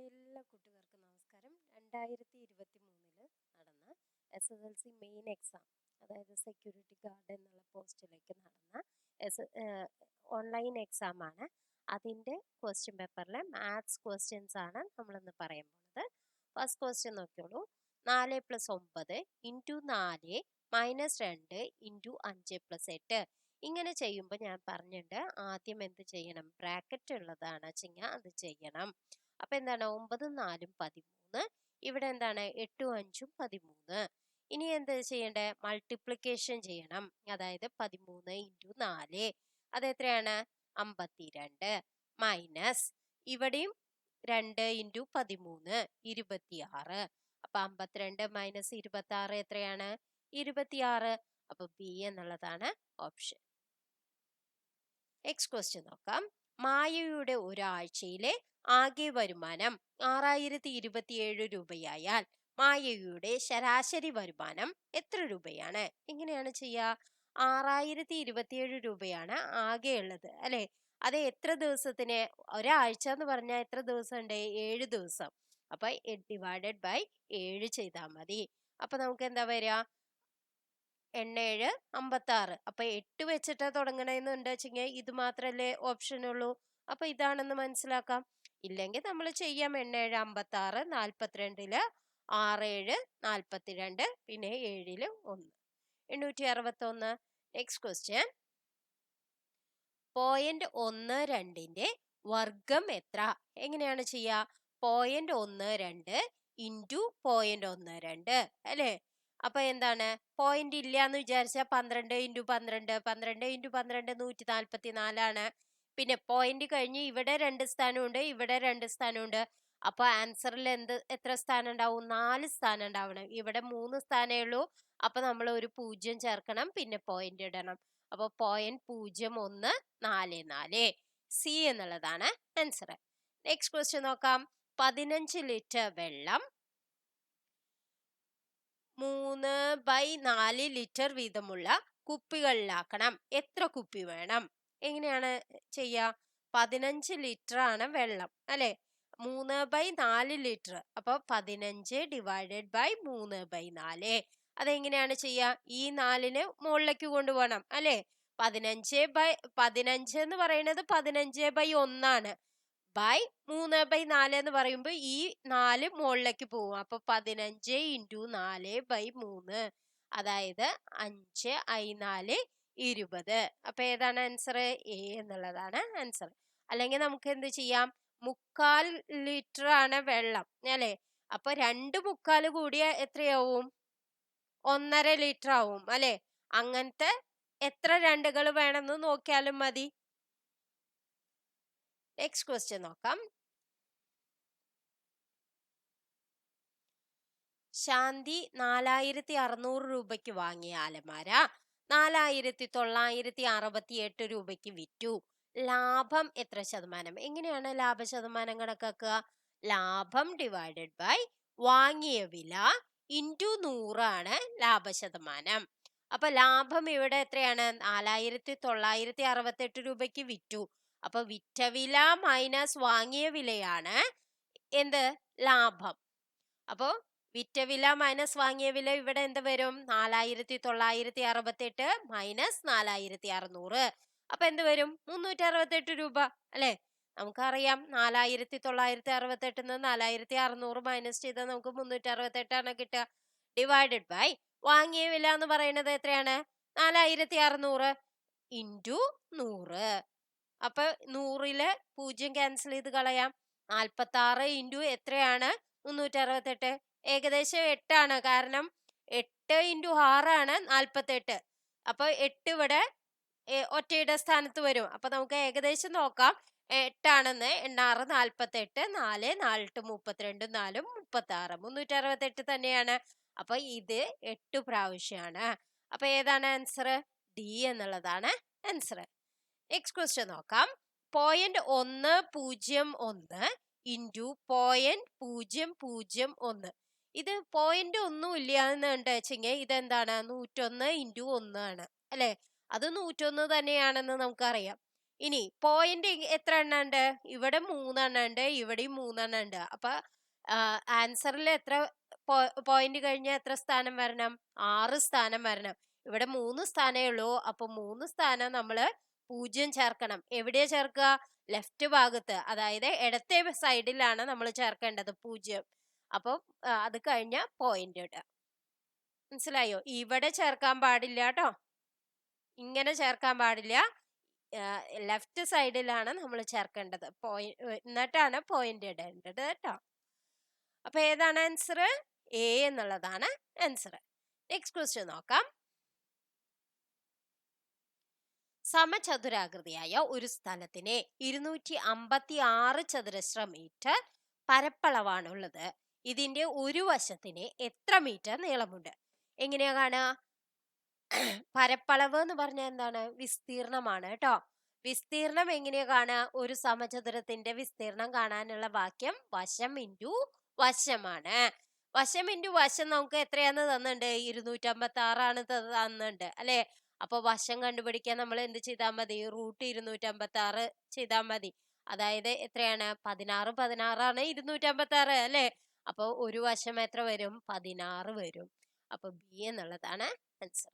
എല്ലാ കൂട്ടുകാർക്കും നമസ്കാരം. 2023 നടന്ന SSLC മെയിൻ എക്സാം, അതായത് സെക്യൂരിറ്റി ഗാർഡ് എന്നുള്ള പോസ്റ്റിലേക്ക് നടന്ന ഓൺലൈൻ എക്സാം ആണ്. അതിൻ്റെ ക്വസ്റ്റ്യൻ പേപ്പറിലെ മാത്സ് ക്വസ്റ്റ്യൻസ് ആണ് നമ്മളിന്ന് പറയാൻ പോകുന്നത്. ഫസ്റ്റ് ക്വസ്റ്റ്യൻ നോക്കിയോളൂ. 4 + 9 × 4 - 2 × 5 + 8. ഇങ്ങനെ ചെയ്യുമ്പോൾ ഞാൻ പറഞ്ഞിട്ടുണ്ട്, ആദ്യം എന്ത് ചെയ്യണം? ബ്രാക്കറ്റ് ഉള്ളതാണ് വെച്ചെങ്കിൽ അത് ചെയ്യണം. അപ്പൊ എന്താണ്? 9 ഉം 4 ഉം 13. ഇവിടെ എന്താണ്? 8 ഉം 5 ഉം 13. ഇനി എന്ത് ചെയ്യണ്ടേ? മൾട്ടിപ്ലിക്കേഷൻ ചെയ്യണം. അതായത് 13 × 4 അത് എത്രയാണ്? 52 മൈനസ് ഇവിടെയും 2 × 13 26. അപ്പൊ 52 - 26 എത്രയാണ്? 26. അപ്പൊ ബി എന്നുള്ളതാണ് ഓപ്ഷൻ. നെക്സ്റ്റ് ക്വസ്റ്റ്യൻ നോക്കാം. മായയുടെ ഒരാഴ്ചയിലെ ആകെ വരുമാനം 6027 രൂപയായാൽ മായയുടെ ശരാശരി വരുമാനം എത്ര രൂപയാണ്? എങ്ങനെയാണ് ചെയ്യുക? 6027 രൂപയാണ് ആകെ ഉള്ളത് അല്ലെ? അത് എത്ര ദിവസത്തിന്? ഒരാഴ്ച എന്ന് പറഞ്ഞാൽ എത്ര ദിവസം ഉണ്ട്? 7 ദിവസം. അപ്പൊ ഡിവൈഡഡ് ബൈ 7 ചെയ്താൽ മതി. അപ്പൊ നമുക്ക് എന്താ വരിക? 8 56. അപ്പൊ 8 വെച്ചിട്ടാ തുടങ്ങണമെന്നുണ്ട് വെച്ചെങ്കിൽ ഇത് മാത്രല്ലേ ഓപ്ഷൻ ഉള്ളൂ. അപ്പൊ ഇതാണെന്ന് മനസ്സിലാക്കാം. ഇല്ലെങ്കിൽ നമ്മൾ ചെയ്യാം. 8 56, 42 6 42, പിന്നെ 7 1, 861. Next question. 0.12ന്റെ വർഗം എത്ര? എങ്ങനെയാണ് ചെയ്യുക? 0.12 × 0.12 അല്ലേ? അപ്പൊ എന്താണ്? പോയിന്റ് ഇല്ല എന്ന് വിചാരിച്ചാൽ 12 × 12 12 × 12 144 പിന്നെ പോയിന്റ് കഴിഞ്ഞ് ഇവിടെ 2 സ്ഥാനമുണ്ട്, ഇവിടെ 2 സ്ഥാനമുണ്ട്. അപ്പൊ ആൻസറിൽ എത്ര സ്ഥാനം ഉണ്ടാവും? 4 സ്ഥാനം ഉണ്ടാവണം. ഇവിടെ 3 സ്ഥാനേ ഉള്ളൂ. അപ്പൊ നമ്മൾ ഒരു 0 ചേർക്കണം, പിന്നെ പോയിന്റ് ഇടണം. അപ്പൊ 0.0144 സി എന്നുള്ളതാണ് ആൻസർ. നെക്സ്റ്റ് ക്വസ്റ്റ്യൻ നോക്കാം. 15 ലിറ്റർ വെള്ളം 3/4 ലിറ്റർ വീതമുള്ള കുപ്പികളിലാക്കണം. എത്ര കുപ്പി വേണം? എങ്ങനെയാണ് ചെയ്യുക? 15 ലിറ്റർ ആണ് വെള്ളം അല്ലെ? 3/4 ലിറ്റർ. അപ്പൊ 15 ഡിവൈഡഡ് ബൈ 3/4. അതെങ്ങനെയാണ് ചെയ്യുക? ഈ 4ന് മുകളിലേക്ക് കൊണ്ടുപോകണം അല്ലെ? 15 എന്ന് പറയുന്നത് 15/1 ആണ്. ബൈ 3/4 എന്ന് പറയുമ്പോൾ ഈ 4 മുകളിലേക്ക് പോകും. അപ്പൊ 15 × 4/3, അതായത് 5 × 4 20. അപ്പൊ ഏതാണ് ആൻസർ? എ എന്നുള്ളതാണ് ആൻസർ. അല്ലെങ്കിൽ നമുക്ക് എന്ത് ചെയ്യാം? 3/4 ലിറ്റർ ആണ് വെള്ളം അല്ലെ? അപ്പൊ 2/3 കൂടിയ എത്രയാവും? 1.5 ലിറ്റർ ആവും അല്ലെ? അങ്ങനത്തെ എത്ര രണ്ടുകൾ വേണമെന്ന് നോക്കിയാലും മതി. നെക്സ്റ്റ് ക്വസ്റ്റ്യൻ നോക്കാം. ശാന്തി 4600 രൂപയ്ക്ക് വാങ്ങിയ അലമാര 4968 രൂപയ്ക്ക് വിറ്റു. ലാഭം എത്ര ശതമാനം? എങ്ങനെയാണ് ലാഭശതമാനം കണക്കാക്കുക? ലാഭം ഡിവൈഡഡ് ബൈ വാങ്ങിയ വില ഇൻറ്റു 100 ആണ് ലാഭശതമാനം. അപ്പൊ ലാഭം ഇവിടെ എത്രയാണ്? 4968 രൂപയ്ക്ക് വിറ്റു. അപ്പൊ വിറ്റ വില മൈനസ് വാങ്ങിയ വിലയാണ് എന്ത്? ലാഭം. അപ്പോ വിറ്റ വില മൈനസ് വാങ്ങിയ വില ഇവിടെ എന്ത് വരും? 4968 മൈനസ് 4600. അപ്പൊ എന്ത് വരും? 368 രൂപ അല്ലെ? നമുക്കറിയാം 4968 4600 മൈനസ് ചെയ്താൽ നമുക്ക് 368 ആണ് കിട്ടുക. ഡിവൈഡഡ് ബൈ വാങ്ങിയ വില എന്ന് പറയുന്നത് എത്രയാണ്? 4600 ഇൻറ്റു 100. അപ്പൊ 100ല് 0 ക്യാൻസൽ ചെയ്ത് കളയാം. 46 ഇൻറ്റു എത്രയാണ്? 368. ഏകദേശം 8 ആണ്. കാരണം 8 × 6 ആണ് 48. അപ്പൊ 8 ഇവിടെ ഒറ്റയുടെ സ്ഥാനത്ത് വരും. അപ്പൊ നമുക്ക് ഏകദേശം നോക്കാം. 8 ആണെന്ന്. 8 48, 4 4 32, 4 36, 368 തന്നെയാണ്. അപ്പൊ ഇത് 8 പ്രാവശ്യമാണ്. അപ്പൊ ഏതാണ് ആൻസർ? ഡി എന്നുള്ളതാണ് ആൻസർ. നെക്സ്റ്റ് ക്വസ്റ്റ്യൻ നോക്കാം. 0.101 ഇൻറ്റു 0.001. ഇത് പോയിന്റ് ഒന്നും ഇല്ല എന്നുണ്ട് വെച്ചെങ്കിൽ ഇതെന്താണ്? 101 × 1 ആണ് അല്ലെ? അത് 101 തന്നെയാണെന്ന് നമുക്കറിയാം. ഇനി പോയിന്റ് എത്ര എണ്ണം ഉണ്ട്? ഇവിടെ 3 എണ്ണം ഉണ്ട്, ഇവിടെയും 3 എണ്ണം ഉണ്ട്. അപ്പൊ ആൻസറിൽ എത്ര പോയിന്റ് കഴിഞ്ഞാൽ എത്ര സ്ഥാനം വരണം? 6 സ്ഥാനം വരണം. ഇവിടെ 3 സ്ഥാനേ ഉള്ളൂ. അപ്പൊ 3 സ്ഥാനം നമ്മള് 0 ചേർക്കണം. എവിടെയാ ചേർക്കുക? ലെഫ്റ്റ് ഭാഗത്ത്, അതായത് ഇടത്തെ സൈഡിലാണ് നമ്മൾ ചേർക്കേണ്ടത് 0. അപ്പൊ അത് കഴിഞ്ഞ പോയിന്റ് ഇടുക. മനസ്സിലായോ? ഇവിടെ ചേർക്കാൻ പാടില്ല കേട്ടോ, ഇങ്ങനെ ചേർക്കാൻ പാടില്ല. ലെഫ്റ്റ് സൈഡിലാണ് നമ്മൾ ചേർക്കേണ്ടത്. എന്നിട്ടാണ് പോയിന്റ് ഇടേണ്ടത് കേട്ടോ. അപ്പൊ ഏതാണ് ആൻസർ? എ എന്നുള്ളതാണ് ആൻസർ. നെക്സ്റ്റ് ക്വസ്റ്റ്യൻ നോക്കാം. സമചതുരാകൃതിയായ ഒരു സ്ഥലത്തിന് 256 ചതുരശ്ര മീറ്റർ പരപ്പളവാണുള്ളത്. ഇതിന്റെ ഒരു വശത്തിന് എത്ര മീറ്റർ നീളമുണ്ട്? എങ്ങനെയാ കാണുക? പരപ്പളവ് എന്ന് പറഞ്ഞാൽ എന്താണ്? വിസ്തീർണമാണ് കേട്ടോ. വിസ്തീർണം എങ്ങനെയാ കാണുക? ഒരു സമചതുരത്തിന്റെ വിസ്തീർണം കാണാനുള്ള വാക്യം വശം ഇൻറ്റു വശമാണ്. വശം ഇൻറ്റു വശം നമുക്ക് എത്രയാന്ന് തന്നിട്ടുണ്ട്? 256 ആണ് തന്നിട്ടുണ്ട് അല്ലെ? അപ്പൊ വശം കണ്ടുപിടിക്കാൻ നമ്മൾ എന്ത് ചെയ്താൽ മതി? √256 ചെയ്താൽ മതി. അതായത് എത്രയാണ്? 16 ആണ് 256 അല്ലെ? അപ്പൊ ഒരു വശം എത്ര വരും? 16 വരും. അപ്പൊ ബി എന്നുള്ളതാണ് ആൻസർ.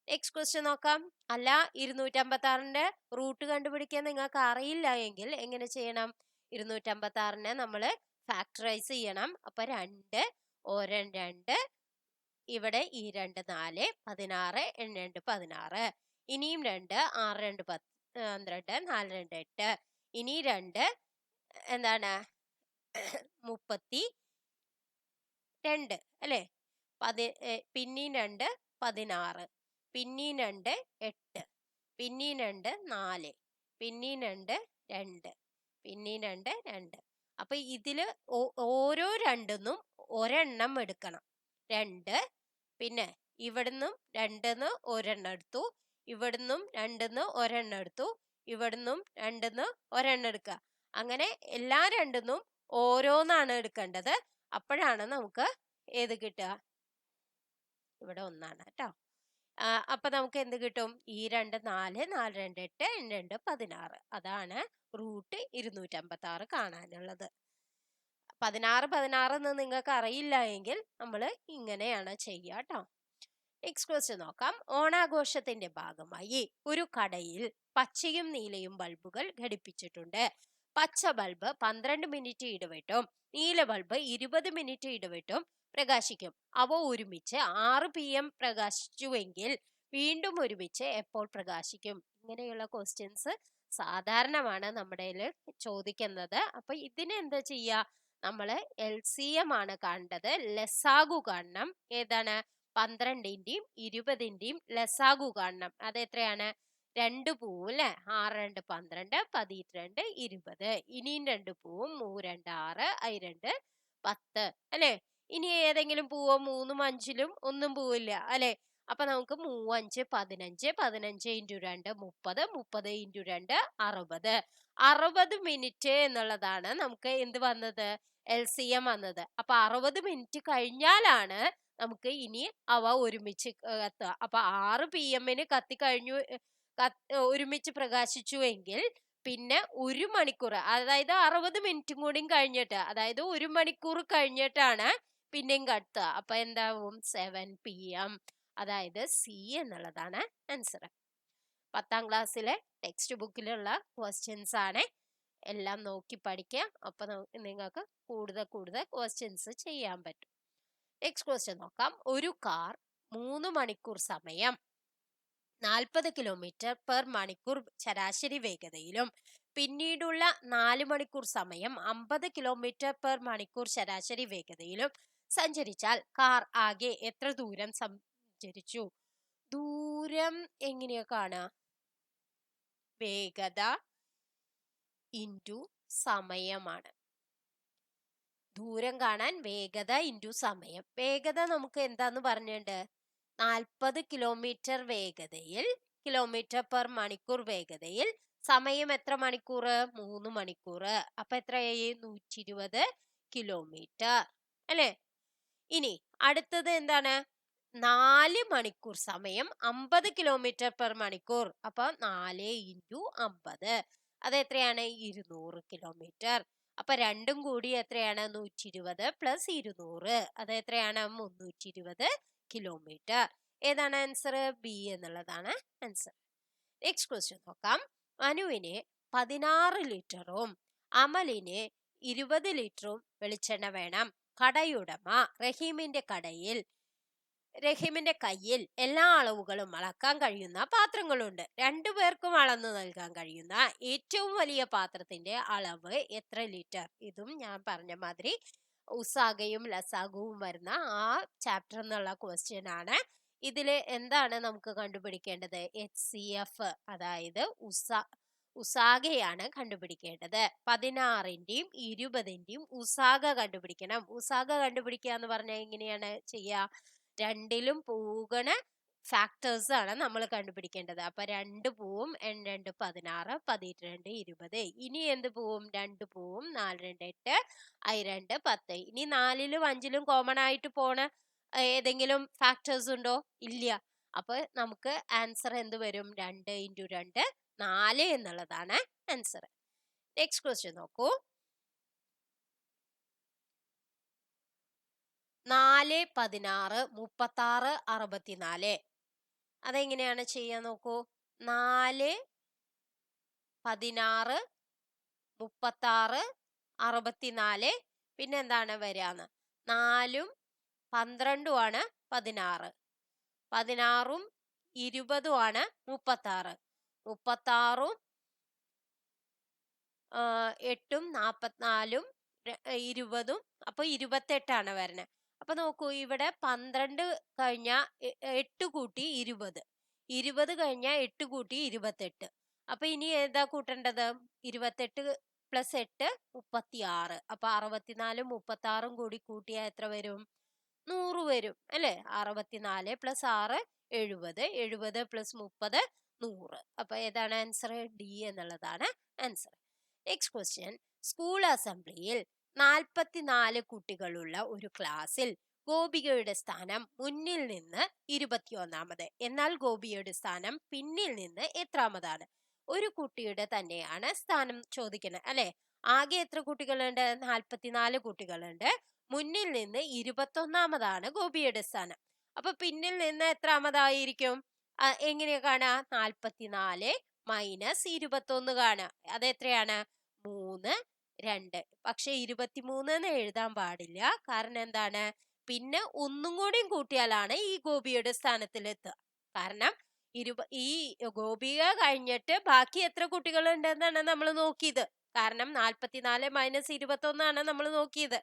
നെക്സ്റ്റ് ക്വസ്റ്റ്യൻ നോക്കാം. അല്ല, 256ന്റെ റൂട്ട് കണ്ടുപിടിക്കാൻ നിങ്ങൾക്ക് അറിയില്ല എങ്കിൽ എങ്ങനെ ചെയ്യണം? 256നെ നമ്മൾ ഫാക്ടറൈസ് ചെയ്യണം. അപ്പൊ 2 ഒരെണ്ണം 2, ഇവിടെ ഈ 2 4, 16 2 16, ഇനിയും 2 6 2 12, 4 2 8, ഇനി 2 എന്താണ് 32 അല്ലെ? പിന്നെയും 2 16, പിന്നെയും 2 8, പിന്നെയും 2 4, പിന്നെയും 2 2, പിന്നെയും 2 2. അപ്പൊ ഇതില് ഓരോ രണ്ടെന്നും ഒരെണ്ണം എടുക്കണം. 2, പിന്നെ ഇവിടുന്നും 2ന്ന് ഒരെണ്ണം എടുത്തു, ഇവിടുന്നും 2ന്ന് ഒരെണ്ണം എടുത്തു, ഇവിടുന്നും 2ന്ന് ഒരെണ്ണം എടുക്കുക. അങ്ങനെ എല്ലാ 2ന്നും ഓരോന്നാണ് എടുക്കേണ്ടത്. അപ്പോഴാണ് നമുക്ക് ഏത് കിട്ടുക? ഇവിടെ 1 കേട്ടോ. അപ്പൊ നമുക്ക് എന്ത് കിട്ടും? ഈ 2 4, 4 2 8, 2 16. അതാണ് √256 കാണാനുള്ളത്. 16 എന്ന് നിങ്ങൾക്ക് അറിയില്ല എങ്കിൽ നമ്മൾ ഇങ്ങനെയാണ് ചെയ്യുക കേട്ടോ. നെക്സ്റ്റ് ക്വസ്റ്റ്യൻ നോക്കാം. ഓണാഘോഷത്തിന്റെ ഭാഗമായി ഒരു കടയിൽ പച്ചയും നീലയും ബൾബുകൾ ഘടിപ്പിച്ചിട്ടുണ്ട്. പച്ച ബൾബ് 12 മിനിറ്റ് ഇടവിട്ടും നീല ബൾബ് 20 മിനിറ്റ് ഇടവിട്ടും പ്രകാശിക്കും. അവ ഒരുമിച്ച് 6 PM പ്രകാശിച്ചുവെങ്കിൽ വീണ്ടും ഒരുമിച്ച് എപ്പോൾ പ്രകാശിക്കും? ഇങ്ങനെയുള്ള ക്വസ്റ്റ്യൻസ് സാധാരണമാണ് നമ്മുടെ ചോദിക്കുന്നത്. അപ്പൊ ഇതിന് എന്താ ചെയ്യുക? നമ്മള് LCM ആണ് കാണേണ്ടത്. ലസാഗു കാണണം. ഏതാണ്? 12ന്റെയും 20ന്റെയും ലസാഗു കാണണം. അത് എത്രയാണ്? 2 പൂവും അല്ലെ? 6 2 12, 12 20, ഇനിയും 2 പൂവും, 3 2 6, 2 10 അല്ലെ? ഇനി ഏതെങ്കിലും പൂവോ? 3ഉം 5ലും ഒന്നും പൂവില്ല അല്ലെ? അപ്പൊ നമുക്ക് 3 5 15, 15 × 2 30, 30 × 2 60. 60 മിനിറ്റ് എന്നുള്ളതാണ് നമുക്ക് എന്ത് വന്നത്? LCM വന്നത്. അപ്പൊ 60 മിനിറ്റ് കഴിഞ്ഞാലാണ് നമുക്ക് ഇനി അവ ഒരുമിച്ച് കത്തുക. അപ്പൊ 6 PM കത്തിക്കഴിഞ്ഞു, ഒരുമിച്ച് പ്രകാശിച്ചു എങ്കിൽ പിന്നെ 1 മണിക്കൂർ, അതായത് 60 മിനിറ്റും കൂടി കഴിഞ്ഞിട്ട്, അതായത് 1 മണിക്കൂർ കഴിഞ്ഞിട്ടാണ് പിന്നെയും കത്തുക. അപ്പൊ എന്താവും? 7 PM. അതായത് സി എന്നുള്ളതാണ് ആൻസർ. 10ാം ക്ലാസ്സിലെ ടെക്സ്റ്റ് ബുക്കിലുള്ള ക്വസ്റ്റ്യൻസ് ആണ്. എല്ലാം നോക്കി പഠിക്കുക. അപ്പൊ നിങ്ങൾക്ക് കൂടുതൽ ക്വസ്റ്റ്യൻസ് ചെയ്യാൻ പറ്റും. നെക്സ്റ്റ് ക്വസ്റ്റ്യൻ നോക്കാം. ഒരു കാർ 3 മണിക്കൂർ സമയം 40 km/മണിക്കൂർ ശരാശരി വേഗതയിലും പിന്നീടുള്ള 4 മണിക്കൂർ സമയം 50 km/മണിക്കൂർ ശരാശരി വേഗതയിലും സഞ്ചരിച്ചാൽ കാർ ആകെ എത്ര ദൂരം സഞ്ചരിച്ചു? ദൂരം എങ്ങനെയാ കാണുക? വേഗത ഇൻറ്റു സമയമാണ്. ദൂരം കാണാൻ വേഗത ഇൻറ്റു സമയം. വേഗത നമുക്ക് എന്താന്ന് പറഞ്ഞിട്ടുണ്ട്? 40 km വേഗതയിൽ, km/മണിക്കൂർ വേഗതയിൽ. സമയം എത്ര മണിക്കൂർ? 3 മണിക്കൂർ. അപ്പൊ എത്രയായി? 120 km അല്ലെ? ഇനി അടുത്തത് എന്താണ്? 4 മണിക്കൂർ സമയം 50 കിലോമീറ്റർ പെർ മണിക്കൂർ. അപ്പൊ 4 ഇൻറ്റു 50 അത് എത്രയാണ്? 200 കിലോമീറ്റർ. അപ്പൊ രണ്ടും കൂടി എത്രയാണ്? 120 പ്ലസ് 200 അത് എത്രയാണ്? 320 കിലോമീറ്റർ. ഏതാണ് ആൻസർ? ബി എന്നുള്ളതാണ് ആൻസർ. നെക്സ്റ്റ് ക്വസ്റ്റ്യൻ നോക്കാം. അനുവിന് 16 ലിറ്ററും അമലിന് 20 ലിറ്ററും വെളിച്ചെണ്ണ വേണം. കടയുടമ റഹീമിന്റെ കയ്യിൽ എല്ലാ അളവുകളും അളക്കാൻ കഴിയുന്ന പാത്രങ്ങളുണ്ട്. രണ്ടുപേർക്കും അളന്നു നൽകാൻ കഴിയുന്ന ഏറ്റവും വലിയ പാത്രത്തിന്റെ അളവ് എത്ര ലിറ്റർ? ഇതും ഞാൻ പറഞ്ഞ മാതിരി ഉസാഗയും ലസാഗുവും വരുന്ന ആ ചാപ്റ്റർ എന്നുള്ള ക്വസ്റ്റ്യൻ ആണ്. ഇതില് എന്താണ് നമുക്ക് കണ്ടുപിടിക്കേണ്ടത്? HCF, അതായത് ഉസാഗയാണ് കണ്ടുപിടിക്കേണ്ടത്. 16ന്റെയും 20ന്റെയും ഉസാഗ കണ്ടുപിടിക്കണം. ഉസാഗ കണ്ടുപിടിക്കുക എന്ന് പറഞ്ഞാൽ എങ്ങനെയാണ് ചെയ്യുക? രണ്ടിലും പോകുന്ന ഫാക്ടേഴ്സ് ആണ് നമ്മൾ കണ്ടുപിടിക്കേണ്ടത്. അപ്പൊ 2 പോവും, n 2 16, 12 20. ഇനി എന്ത് പോവും? 2 പോവും, 4 2 8, I 2 10. ഇനി 4ലും 5ലും കോമൺ ആയിട്ട് പോണ ഏതെങ്കിലും ഫാക്ടേഴ്സ് ഉണ്ടോ? ഇല്ല. അപ്പൊ നമുക്ക് ആൻസർ എന്ത് വരും? 2 ഇൻറ്റു 2 4 എന്നുള്ളതാണ് ആൻസർ. നെക്സ്റ്റ് ക്വസ്റ്റ്യൻ നോക്കൂ. 4 16 36 64 അതെങ്ങനെയാണ് ചെയ്യാൻ നോക്കൂ. 4 16 36 64 പിന്നെ എന്താണ് വരാന്ന്? 4ഉം 12ഉം ആണ് 16, 16ഉം 20ഉം ആണ് 36, 36ഉം 8ഉം 44ഉം 20ഉം അപ്പൊ 28 ആണ് വരണേ. അപ്പൊ നോക്കൂ, ഇവിടെ 12 കഴിഞ്ഞ 8 കൂട്ടി 20, 20 കഴിഞ്ഞ 8 കൂട്ടി 28. അപ്പൊ ഇനി ഏതാ കൂട്ടേണ്ടത്? 28 പ്ലസ് 8 36. അപ്പൊ 64ഉം 36ഉം കൂടി കൂട്ടിയാ എത്ര വരും? 100 വരും അല്ലെ? 64 പ്ലസ് 6 70, 70 പ്ലസ് 30 100. അപ്പൊ ഏതാണ് ആൻസർ? ഡി എന്നുള്ളതാണ് ആൻസർ. Next question. സ്കൂൾ അസംബ്ലിയിൽ 44 കുട്ടികളുള്ള ഒരു ക്ലാസ്സിൽ ഗോപികയുടെ സ്ഥാനം മുന്നിൽ നിന്ന് 21ാമത്, എന്നാൽ ഗോപികയുടെ സ്ഥാനം പിന്നിൽ നിന്ന് എത്രാമതാണ്? ഒരു കുട്ടിയുടെ തന്നെയാണ് സ്ഥാനം ചോദിക്കുന്നത് അല്ലെ? ആകെ എത്ര കുട്ടികളുണ്ട്? 44 കുട്ടികളുണ്ട്. മുന്നിൽ നിന്ന് 21ാമതാണ് ഗോപിയുടെ സ്ഥാനം. അപ്പൊ പിന്നിൽ നിന്ന് എത്രാമതായിരിക്കും? എങ്ങനെയാ കാണാ? 44 മൈനസ് 21 കാണാ. അതെത്രയാണ്? 3 2. പക്ഷെ 23 എന്ന് എഴുതാൻ പാടില്ല. കാരണം എന്താണ്? പിന്നെ ഒന്നും കൂടിയും കൂട്ടിയാലാണ് ഈ ഗോപിയുടെ സ്ഥാനത്തിലെത്തുക. കാരണം ഈ ഗോപിക കഴിഞ്ഞിട്ട് ബാക്കി എത്ര കുട്ടികൾ ഉണ്ടെന്നാണ് നമ്മൾ നോക്കിയത്. കാരണം 44 മൈനസ് 21 ആണ് നമ്മൾ നോക്കിയത്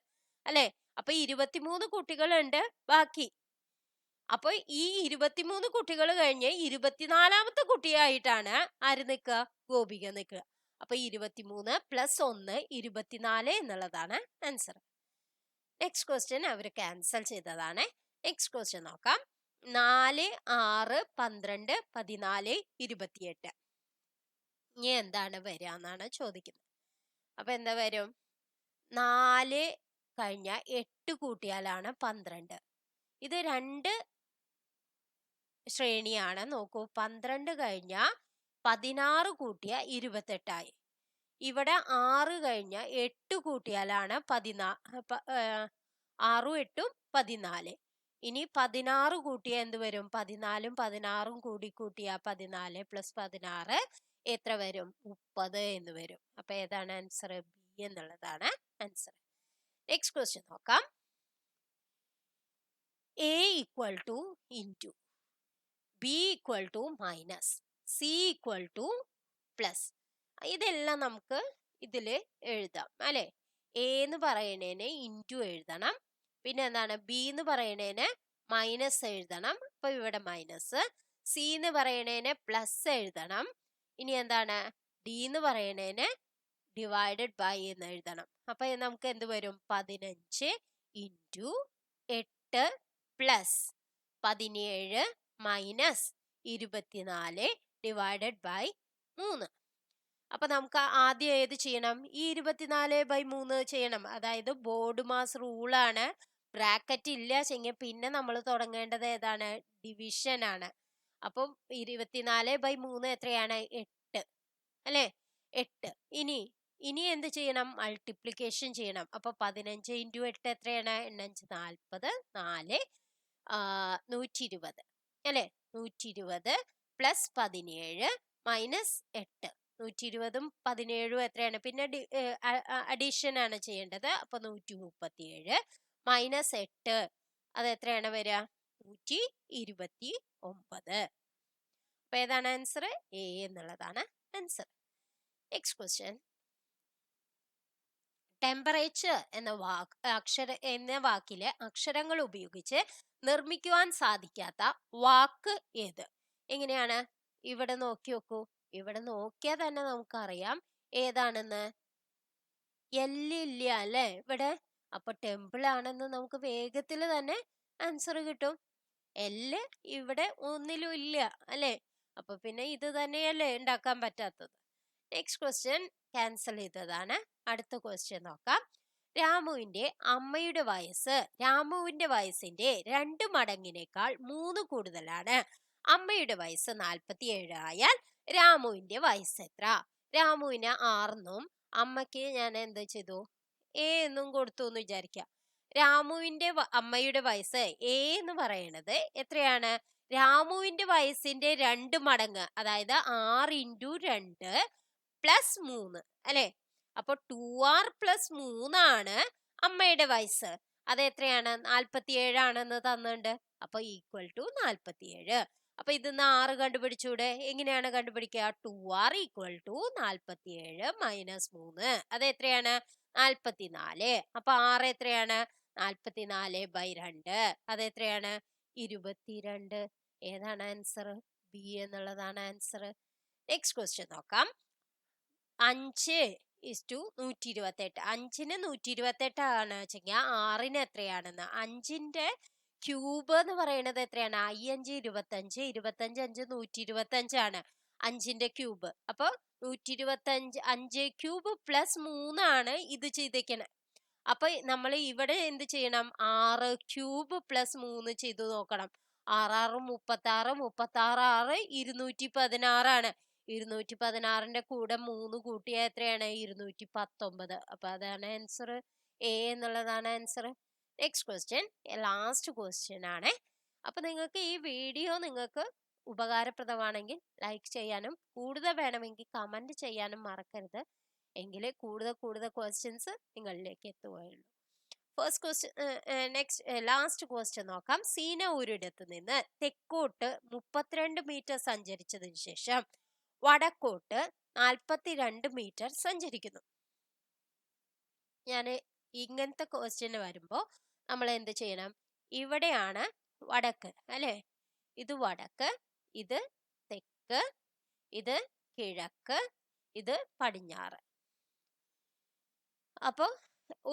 അല്ലെ? അപ്പൊ 23 കുട്ടികളുണ്ട് ബാക്കി. അപ്പൊ ഈ 23 കുട്ടികൾ കഴിഞ്ഞ് 24ാമത്തെ കുട്ടിയായിട്ടാണ് ആര് നിൽക്കുക? ഗോപിക നിൽക്കുക. അപ്പൊ 23 പ്ലസ് 1 24 എന്നുള്ളതാണ് ആൻസർ. നെക്സ്റ്റ് ക്വസ്റ്റ്യൻ അവർ ക്യാൻസൽ ചെയ്തതാണ്. നെക്സ്റ്റ് ക്വസ്റ്റ്യൻ നോക്കാം. 4 6 12 14 28 ഇനി എന്താണ് വരിക എന്നാണ് ചോദിക്കുന്നത്. അപ്പൊ എന്താ വരും? 4 കഴിഞ്ഞ 8 കൂട്ടിയാലാണ് 12. ഇത് 2 ശ്രേണിയാണ്. നോക്കൂ, 12 കഴിഞ്ഞ 16 കൂട്ടിയ 28ആയി. ഇവിടെ 6 കഴിഞ്ഞ 8 കൂട്ടിയാലാണ് 6ഉം 8ഉം 14. ഇനി 16 കൂട്ടിയ എന്ത് വരും? 14ഉം 16ഉം കൂടി കൂട്ടിയ 14 പ്ലസ് 16 എത്ര വരും? 30 എന്ന് വരും. അപ്പൊ ഏതാണ് ആൻസർ? ബി എന്നുള്ളതാണ് ആൻസർ. നെക്സ്റ്റ് ക്വസ്റ്റ്യൻ നോക്കാം. A equal to into B equal to minus C equal to plus. ഇതെല്ലാം നമുക്ക് ഇതില് എഴുതാം അല്ലെ? എ എന്ന് പറയണേന് ഇൻറ്റു എഴുതണം. പിന്നെ എന്താണ്? ബി എന്ന് പറയണേന് മൈനസ് എഴുതണം. അപ്പൊ ഇവിടെ മൈനസ്. സി എന്ന് പറയണേന് പ്ലസ് എഴുതണം. ഇനി എന്താണ്? ഡി എന്ന് പറയണേന് ഡിവൈഡഡ് ബൈ എന്ന് എഴുതണം. അപ്പൊ നമുക്ക് എന്ത് വരും? 15 into 8 plus 17 minus 24 divided by 3. അപ്പൊ നമുക്ക് ആദ്യം ഏത് ചെയ്യണം? ഈ 24/3 ചെയ്യണം. അതായത് ബോർഡ് മാസ് റൂളാണ്. ബ്രാക്കറ്റ് ഇല്ല ചെങ്കിൽ പിന്നെ നമ്മൾ തുടങ്ങേണ്ടത് ഏതാണ്? ഡിവിഷൻ ആണ്. അപ്പം 24/3 എത്രയാണ്? 8 അല്ലേ? 8. ഇനി എന്ത് ചെയ്യണം? മൾട്ടിപ്ലിക്കേഷൻ ചെയ്യണം. അപ്പൊ 15 × 8 എത്രയാണ്? 8 40, 4 120 അല്ലേ? 120 പ്ലസ് 17 മൈനസ് 8. 120ഉം 17ഉം എത്രയാണ്? പിന്നെ അഡീഷൻ ആണ് ചെയ്യേണ്ടത്. അപ്പൊ 137 മൈനസ് 8 അത് എത്രയാണ് വരിക? 129. അപ്പൊ ഏതാണ് ആൻസർ? എ എന്നുള്ളതാണ് ആൻസർ. Next question. ടെമ്പറേച്ചർ എന്ന വാക്കിലെ അക്ഷരങ്ങൾ ഉപയോഗിച്ച് നിർമ്മിക്കുവാൻ സാധിക്കാത്ത വാക്ക് ഏത്? എങ്ങനെയാണ്? ഇവിടെ നോക്കി നോക്കൂ. ഇവിടെ നോക്കിയാൽ തന്നെ നമുക്കറിയാം ഏതാണെന്ന്. എല്ലില്ല അല്ലേ ഇവിടെ? അപ്പൊ ടെമ്പിൾ ആണെന്ന് നമുക്ക് വേഗത്തിൽ തന്നെ ആൻസർ കിട്ടും. എല്ല് ഇവിടെ ഒന്നിലും ഇല്ല അല്ലേ? അപ്പൊ പിന്നെ ഇത് തന്നെയല്ലേ ഉണ്ടാക്കാൻ പറ്റാത്തത്. നെക്സ്റ്റ് ക്വസ്റ്റ്യൻ ക്യാൻസൽ ചെയ്തതാണ്. അടുത്ത ക്വസ്റ്റ്യൻ നോക്കാം. രാമുവിന്റെ അമ്മയുടെ വയസ്സ് രാമുവിന്റെ വയസ്സിന്റെ 2 മടങ്ങിനേക്കാൾ 3 കൂടുതലാണ്. അമ്മയുടെ വയസ്സ് 47 ആയാൽ രാമുവിന്റെ വയസ്സ് എത്ര? രാമുവിന് 6 എന്നും അമ്മയ്ക്ക് ഞാൻ എന്ത് ചെയ്തു? എ എന്നും കൊടുത്തു എന്ന് വിചാരിക്കാം. രാമുവിന്റെ അമ്മയുടെ വയസ്സ് എ എന്ന് പറയണത് എത്രയാണ്? രാമുവിന്റെ വയസ്സിന്റെ 2 മടങ്ങ്, അതായത് 6 × 2 പ്ലസ് 3 അല്ലെ? അപ്പൊ 2r പ്ലസ് 3 ആണ് അമ്മയുടെ വയസ്സ്. അത് എത്രയാണ്? 47 ആണെന്ന് തന്നിട്ടുണ്ട്. അപ്പൊ ഈക്വൽ ടു 47. അപ്പൊ ഇതിന്ന് 6 കണ്ടുപിടിച്ചൂടെ? എങ്ങനെയാണ് കണ്ടുപിടിക്കുക? 2r equal to 47 minus 3. അത് എത്രയാണ്? 44. അപ്പൊ 6 എത്രയാണ്? 44/2. അത് എത്രയാണ്? 22. ഏതാണ് ആൻസർ? ബി എന്നുള്ളതാണ് ആൻസർ. നെക്സ്റ്റ് ക്വസ്റ്റ്യൻ നോക്കാം. 5:128. 5ന് 128 ആണ് വെച്ചെങ്കിൽ 6ന് എത്രയാണെന്ന്. 5ന്റെ ക്യൂബ് എന്ന് പറയുന്നത് എത്രയാണ്? 5 25, 25 5 125 ആണ് 5ന്റെ ക്യൂബ്. അപ്പൊ 125 5 ക്യൂബ് പ്ലസ് 3 ആണ് ഇത് ചെയ്തേക്കണേ. അപ്പൊ നമ്മൾ ഇവിടെ എന്ത് ചെയ്യണം? 6 ക്യൂബ് പ്ലസ് 3 ചെയ്തു നോക്കണം. 6 6 36, 36 6 216 ആണ്. 216ന്റെ കൂടെ 3 കൂട്ടിയാൽ എത്രയാണ്? 219. അപ്പൊ അതാണ് ആൻസർ. എ എന്നുള്ളതാണ് answer. Next question last question ആണ്. അപ്പൊ നിങ്ങൾക്ക് ഈ വീഡിയോ നിങ്ങൾക്ക് ഉപകാരപ്രദമാണെങ്കിൽ ലൈക്ക് ചെയ്യാനും കൂടുതൽ വേണമെങ്കിൽ കമന്റ് ചെയ്യാനും മറക്കരുത്. എങ്കിലേ കൂടുതൽ ക്വസ്റ്റ്യൻസ് നിങ്ങളിലേക്ക് എത്തുകയുള്ളൂ. ഫസ്റ്റ് ക്വസ്റ്റ്യൻ ലാസ്റ്റ് ക്വസ്റ്റ്യൻ നോക്കാം. സീന ഒരിടത്ത് നിന്ന് തെക്കോട്ട് 32 മീറ്റർ സഞ്ചരിച്ചതിന് ശേഷം വടക്കോട്ട് 42 മീറ്റർ സഞ്ചരിക്കുന്നു. ഞാൻ ഇങ്ങനത്തെ ക്വസ്റ്റ്യൻ വരുമ്പോൾ നമ്മൾ എന്ത് ചെയ്യണം? ഇവിടെയാണ് വടക്ക് അല്ലേ? ഇത് വടക്ക്, ഇത് തെക്ക്, ഇത് കിഴക്ക്, ഇത് പടിഞ്ഞാറ്. അപ്പൊ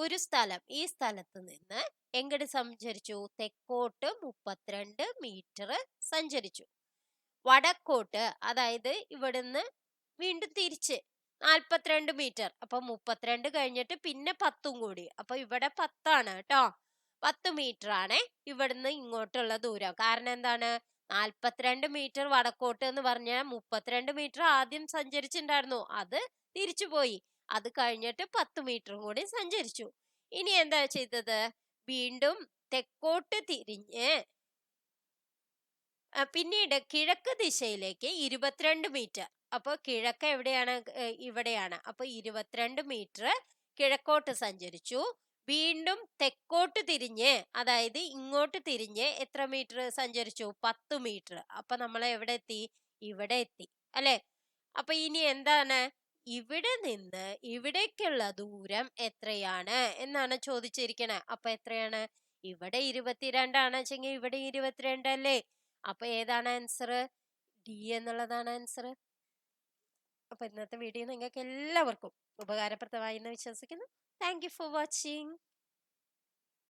ഒരു സ്ഥലം, ഈ സ്ഥലത്ത് നിന്ന് എങ്ങോട്ട് സഞ്ചരിച്ചു? തെക്കോട്ട് 32 മീറ്റർ സഞ്ചരിച്ചു. വടക്കോട്ട്, അതായത് ഇവിടുന്ന് വീണ്ടും തിരിച്ച് 42 മീറ്റർ. അപ്പൊ 32 കഴിഞ്ഞിട്ട് പിന്നെ 10ഉം കൂടി. അപ്പൊ ഇവിടെ 10 ആണ് കേട്ടോ. 10 മീറ്റർ ആണ് ഇവിടുന്ന് ഇങ്ങോട്ടുള്ള ദൂരം. കാരണം എന്താണ്? 42 മീറ്റർ വടക്കോട്ട് എന്ന് പറഞ്ഞാൽ 32 മീറ്റർ ആദ്യം സഞ്ചരിച്ചിട്ടുണ്ടായിരുന്നു, അത് തിരിച്ചു പോയി. അത് കഴിഞ്ഞിട്ട് 10 മീറ്ററും കൂടി സഞ്ചരിച്ചു. ഇനി എന്താ ചെയ്തത്? വീണ്ടും തെക്കോട്ട് തിരിഞ്ഞ് പിന്നീട് കിഴക്ക് ദിശയിലേക്ക് 22 മീറ്റർ. അപ്പൊ കിഴക്ക് എവിടെയാണ്? ഇവിടെയാണ്. അപ്പൊ 22 മീറ്റർ കിഴക്കോട്ട് സഞ്ചരിച്ചു. വീണ്ടും തെക്കോട്ട് തിരിഞ്ഞ്, അതായത് ഇങ്ങോട്ട് തിരിഞ്ഞ് എത്ര മീറ്റർ സഞ്ചരിച്ചു? 10 മീറ്റർ. അപ്പൊ നമ്മൾ എവിടെ എത്തി? ഇവിടെ എത്തി അല്ലെ? അപ്പൊ ഇനി എന്താണ്? ഇവിടെ നിന്ന് ഇവിടേക്കുള്ള ദൂരം എത്രയാണ് എന്നാണ് ചോദിച്ചിരിക്കണേ. അപ്പൊ എത്രയാണ്? ഇവിടെ 22 ആണ് വെച്ചെങ്കിൽ ഇവിടെ 22 അല്ലേ? അപ്പൊ ഏതാണ് ആൻസർ? ഡി എന്നുള്ളതാണ് ആൻസർ. അപ്പൊ ഇന്നത്തെ വീഡിയോ നിങ്ങൾക്ക് എല്ലാവർക്കും ഉപകാരപ്രദമായി എന്ന് വിശ്വസിക്കുന്നു. Thank you for watching.